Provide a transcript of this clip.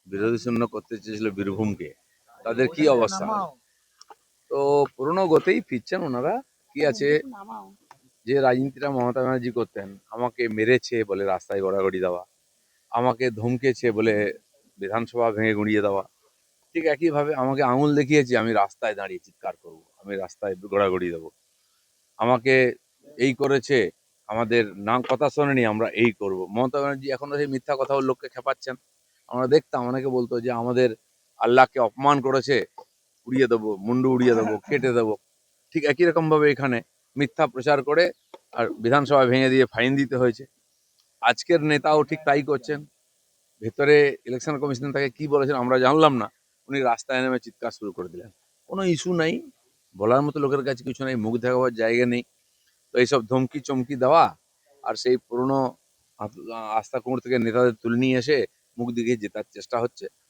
বিরোধী শূন্য করতে চেয়েছিল বীরভূমকে, তাদের কি অবস্থা হবে? তো পুরনো গতেই ফিরছেন ওনারা। কি আছে, যে রাজনীতিটা মমতা ব্যানার্জি করতেন, আমাকে মেরেছে বলে রাস্তায় গড়াগড়ি দেওয়া, আমাকে ধমকেছে বলে বিধানসভা ভেঙে গুঁড়িয়ে দেওয়া, ঠিক একইভাবে আমাকে আঙুল দেখিয়েছে আমি রাস্তায় দাঁড়িয়ে চিৎকার করব, আমি রাস্তায় গড়াগড়ি দেবো, আমাকে এই করেছে, আমাদের না কথা শোনেনি, আমরা এই করব। মমতা ব্যানার্জি এখনো সেই মিথ্যা কথা বলে লোককে খেপাচ্ছেন। আমরা দেখতাম অনেকে বলতো যে আমাদের আল্লাহকে অপমান করেছে, উড়িয়ে দেবো, মুন্ডু উড়িয়ে দেবো, কেটে দেবো। ঠিক একই রকম ভাবে এখানে মিথ্যা প্রচার করে আর বিধানসভা ভেঙে দিয়ে ফাইন দিতে হয়েছে। আজকের নেতাও ঠিক তাই করছেন। ভেতরে ইলেকশন কমিশন তাকে কি বলেছেন আমরা জানলাম না, উনি রাস্তায় নেমে চিৎকার শুরু করে দিলেন। কোনো ইস্যু নাই, বলার মতো লোকের কাছে কিছু নেই, মুখ দেখাবার জায়গা নেই। তো এইসব ধমকি চমকি দেওয়া আর সেই পুরনো আস্থা কুমোর থেকে নেতাদের তুলে নিয়ে এসে মুখ দিকে জেতার চেষ্টা হচ্ছে।